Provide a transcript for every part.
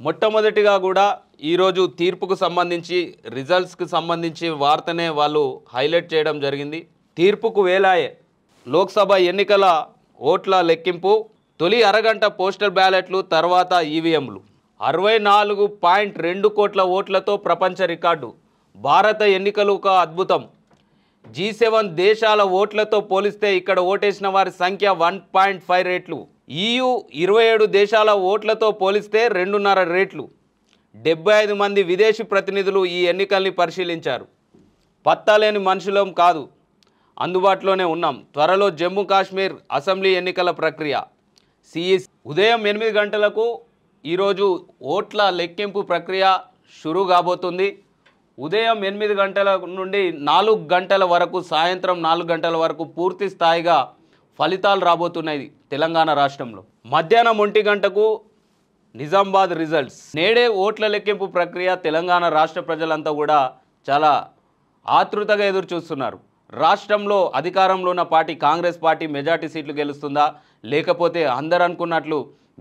మొట్టమొదటిగా కూడా ఈరోజు తీర్పుకు సంబంధించి రిజల్ట్స్కి సంబంధించి వార్తనే వాళ్ళు హైలైట్ చేయడం జరిగింది. తీర్పుకు వేలాయే లోక్సభ ఎన్నికల ఓట్ల లెక్కింపు, తొలి అరగంట పోస్టల్ బ్యాలెట్లు, తర్వాత ఈవీఎంలు. 64.2 కోట్ల ఓట్లతో ప్రపంచ రికార్డు. భారత ఎన్నికలు ఒక అద్భుతం. G7 దేశాల ఓట్లతో పోలిస్తే ఇక్కడ ఓటేసిన వారి సంఖ్య 1.5 రెట్లు. EU 27 దేశాల ఓట్లతో పోలిస్తే 2.5 రెట్లు. 75 మంది విదేశీ ప్రతినిధులు ఈ ఎన్నికల్ని పరిశీలించారు. పత్తాలేని మనుషులం కాదు, అందుబాటులోనే ఉన్నాం. త్వరలో జమ్మూ కాశ్మీర్ అసెంబ్లీ ఎన్నికల ప్రక్రియ. CEC ఉదయం 8 గంటలకు ఈరోజు ఓట్ల లెక్కింపు ప్రక్రియ షురూ కాబోతుంది. ఉదయం 8 గంటల నుండి 4 గంటల వరకు, సాయంత్రం 4 గంటల వరకు పూర్తి స్థాయిగా ఫలితాలు రాబోతున్నాయి తెలంగాణ రాష్ట్రంలో. మధ్యాహ్నం 1 గంటకు నిజామాబాద్ రిజల్ట్స్. నేడే ఓట్ల లెక్కింపు ప్రక్రియ. తెలంగాణ రాష్ట్ర ప్రజలంతా కూడా చాలా ఆతృతగా ఎదురు చూస్తున్నారు. రాష్ట్రంలో అధికారంలో ఉన్న పార్టీ కాంగ్రెస్ పార్టీ మెజార్టీ సీట్లు గెలుస్తుందా, లేకపోతే అందరూ అనుకున్నట్లు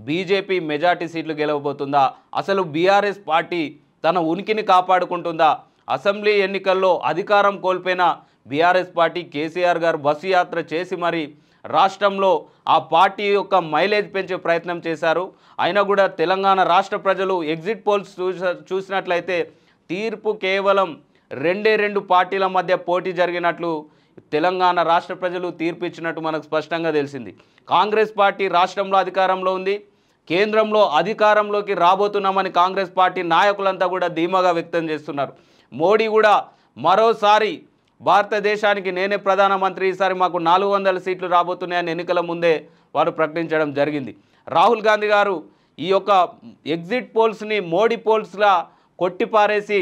బీజేపీ మెజార్టీ సీట్లు గెలవబోతుందా, అసలు బీఆర్ఎస్ పార్టీ తన ఉనికిని కాపాడుకుంటుందా? అసెంబ్లీ ఎన్నికల్లో అధికారం కోల్పోయిన బీఆర్ఎస్ పార్టీ కేసీఆర్ గారు బస్సు యాత్ర చేసి మరి రాష్ట్రంలో ఆ పార్టీ యొక్క మైలేజ్ పెంచే ప్రయత్నం చేశారు. అయినా కూడా తెలంగాణ రాష్ట్ర ప్రజలు ఎగ్జిట్ పోల్స్ చూసినట్లయితే తీర్పు కేవలం 2 పార్టీల మధ్య పోటీ జరిగినట్లు తెలంగాణ రాష్ట్ర ప్రజలు తీర్పు ఇచ్చినట్టు మనకు స్పష్టంగా తెలిసింది. కాంగ్రెస్ పార్టీ రాష్ట్రంలో అధికారంలో ఉంది, కేంద్రంలో అధికారంలోకి రాబోతున్నామని కాంగ్రెస్ పార్టీ నాయకులంతా కూడా ధీమాగా వ్యక్తం చేస్తున్నారు. మోడీ కూడా మరోసారి భారతదేశానికి నేనే ప్రధానమంత్రి, ఈసారి మాకు 400 సీట్లు రాబోతున్నాయని ఎన్నికల ముందే వారు ప్రకటించడం జరిగింది. రాహుల్ గాంధీ గారు ఈ యొక్క ఎగ్జిట్ పోల్స్ని మోడీ పోల్స్లా కొట్టిపారేసి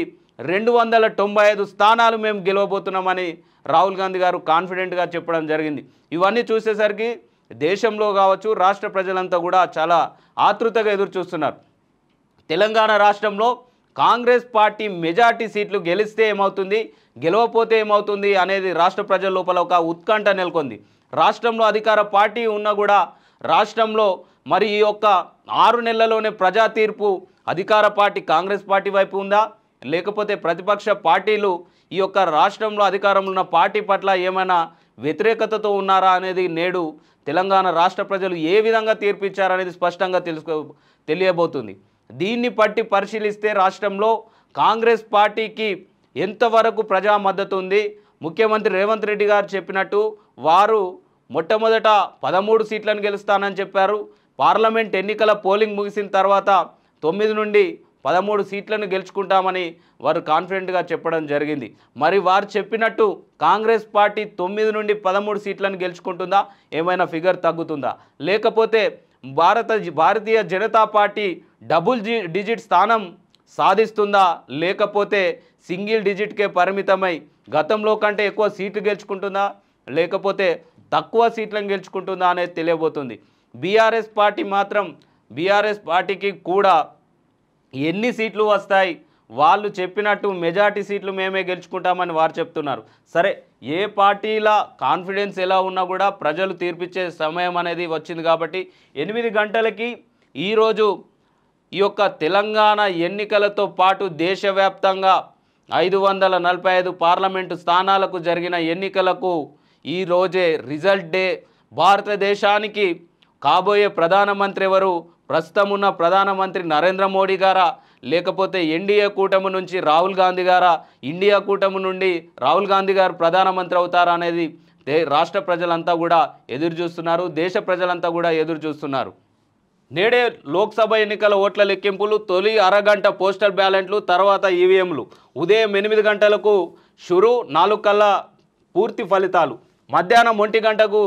295 స్థానాలు మేము గెలవబోతున్నామని రాహుల్ గాంధీ గారు కాన్ఫిడెంట్గా చెప్పడం జరిగింది. ఇవన్నీ చూసేసరికి దేశంలో కావచ్చు రాష్ట్ర ప్రజలంతా కూడా చాలా ఆతృతగా ఎదురు చూస్తున్నారు. తెలంగాణ రాష్ట్రంలో కాంగ్రెస్ పార్టీ మెజార్టీ సీట్లు గెలిస్తే ఏమవుతుంది, గెలవపోతే ఏమవుతుంది అనేది రాష్ట్ర ప్రజల లోపల ఒక ఉత్కంఠ నెలకొంది. రాష్ట్రంలో అధికార పార్టీ ఉన్నా కూడా రాష్ట్రంలో మరి ఈ యొక్క 6 నెలల్లోనే ప్రజా తీర్పు అధికార పార్టీ కాంగ్రెస్ పార్టీ వైపు ఉందా, లేకపోతే ప్రతిపక్ష పార్టీలు ఈ యొక్క రాష్ట్రంలో అధికారంలో ఉన్న పార్టీ పట్ల ఏమైనా వ్యతిరేకతతో ఉన్నారా అనేది నేడు తెలంగాణ రాష్ట్ర ప్రజలు ఏ విధంగా తీర్పు ఇచ్చారనేది స్పష్టంగా తెలియబోతుంది. దీన్ని పట్టి పరిశీలిస్తే రాష్ట్రంలో కాంగ్రెస్ పార్టీకి ఎంతవరకు ప్రజా మద్దతు ఉంది? ముఖ్యమంత్రి రేవంత్ రెడ్డి గారు చెప్పినట్టు వారు మొట్టమొదట 13 సీట్లను గెలుస్తానని చెప్పారు. పార్లమెంట్ ఎన్నికల పోలింగ్ ముగిసిన తర్వాత 9 నుండి 13 సీట్లను గెలుచుకుంటామని వారు కాన్ఫిడెంట్గా చెప్పడం జరిగింది. మరి వారు చెప్పినట్టు కాంగ్రెస్ పార్టీ 9 నుండి 13 సీట్లను గెలుచుకుంటుందా, ఏమైనా ఫిగర్ తగ్గుతుందా, లేకపోతే Bharatiya Janata party double digit స్థానం సాధిస్తుందా, లేకపోతే సింగిల్ డిజిట్కే పరిమితమై గతంలో కంటే ఎక్కువ సీట్లు గెలుచుకుంటుందా, లేకపోతే తక్కువ సీట్లను గెలుచుకుంటుందా అనేది తెలియబోతుంది. బీఆర్ఎస్ పార్టీ మాత్రం బీఆర్ఎస్ పార్టీకి కూడా ఎన్ని సీట్లు వస్తాయి, వాళ్ళు చెప్పినట్టు మెజార్టీ సీట్లు మేమే గెలుచుకుంటామని వారు చెప్తున్నారు. సరే, ఏ పార్టీల కాన్ఫిడెన్స్ ఎలా ఉన్నా కూడా ప్రజలు తీర్పిచ్చే సమయం అనేది వచ్చింది కాబట్టి 8 గంటలకి ఈరోజు ఈ యొక్క తెలంగాణ ఎన్నికలతో పాటు దేశవ్యాప్తంగా 545 పార్లమెంటు స్థానాలకు జరిగిన ఎన్నికలకు ఈరోజే రిజల్ట్ డే. భారతదేశానికి కాబోయే ప్రధానమంత్రి ఎవరు? ప్రస్తుతం ఉన్న ప్రధానమంత్రి నరేంద్ర మోడీ గారా, లేకపోతే ఎన్డీఏ కూటమి నుంచి రాహుల్ గాంధీ గారా, ఇండియా కూటమి నుండి రాహుల్ గాంధీ గారు ప్రధానమంత్రి అవుతారా అనేది రాష్ట్ర ప్రజలంతా కూడా ఎదురు చూస్తున్నారు, దేశ ప్రజలంతా కూడా ఎదురు చూస్తున్నారు. నేడే లోక్సభ ఎన్నికల ఓట్ల లెక్కింపులు, తొలి అరగంట పోస్టల్ బ్యాలెట్లు, తర్వాత ఈవీఎంలు. ఉదయం 8 గంటలకు షురు, 4 కల్లా పూర్తి ఫలితాలు. మధ్యాహ్నం 1 గంటకు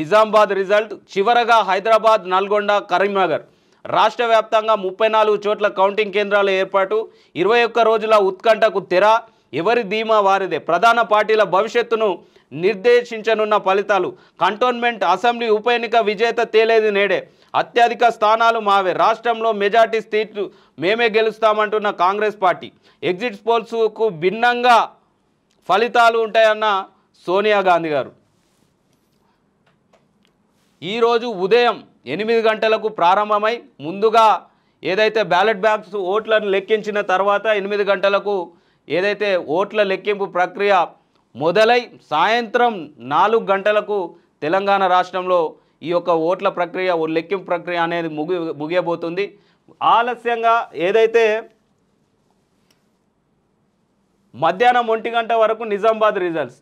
నిజామాబాద్ రిజల్ట్, చివరగా హైదరాబాద్, నల్గొండ, కరీంనగర్. రాష్ట్ర వ్యాప్తంగా 34 చోట్ల కౌంటింగ్ కేంద్రాల ఏర్పాటు. 21 రోజుల ఉత్కంఠకు తెర. ఎవరి ధీమా వారిదే. ప్రధాన పార్టీల భవిష్యత్తును నిర్దేశించనున్న ఫలితాలు. కంటోన్మెంట్ అసెంబ్లీ ఉప ఎన్నిక విజేత తేలేది నేడే. అత్యధిక స్థానాలు మావే. రాష్ట్రంలో మెజార్టీ సీట్లు మేమే గెలుస్తామంటున్న కాంగ్రెస్ పార్టీ. ఎగ్జిట్ పోల్స్కు భిన్నంగా ఫలితాలు ఉంటాయన్న సోనియా గాంధీ గారు. ఈరోజు ఉదయం 8 గంటలకు ప్రారంభమై ముందుగా ఏదైతే బ్యాలెట్ బాక్స్ ఓట్లను లెక్కించిన తర్వాత 8 గంటలకు ఏదైతే ఓట్ల లెక్కింపు ప్రక్రియ మొదలై సాయంత్రం 4 గంటలకు తెలంగాణ రాష్ట్రంలో ఈ యొక్క ఓట్ల ప్రక్రియ లెక్కింపు ప్రక్రియ అనేది ముగియబోతుంది. ఆలస్యంగా ఏదైతే మధ్యాహ్నం 1 గంట వరకు నిజామాబాద్ రిజల్ట్స్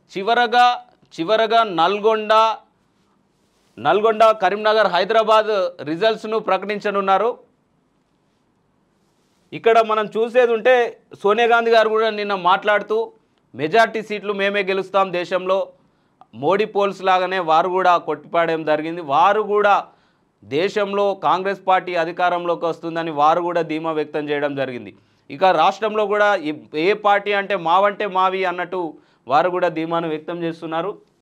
చివరగా నల్గొండ, కరీంనగర్, హైదరాబాద్ రిజల్ట్స్ను ప్రకటించనున్నారు. ఇక్కడ మనం చూసేది ఉంటే సోనియా గాంధీ గారు కూడా నిన్న మాట్లాడుతూ మెజార్టీ సీట్లు మేమే గెలుస్తాం దేశంలో, మోడీ పోల్స్ లాగానే వారు కూడా కొట్టిపాడేం జరిగింది. వారు కూడా దేశంలో కాంగ్రెస్ పార్టీ అధికారంలోకి వస్తుందని వారు కూడా ధీమా వ్యక్తం చేయడం జరిగింది. ఇక రాష్ట్రంలో కూడా ఏ పార్టీ అంటే మావంటే మావి అన్నట్టు వారు కూడా ధీమాను వ్యక్తం చేస్తున్నారు.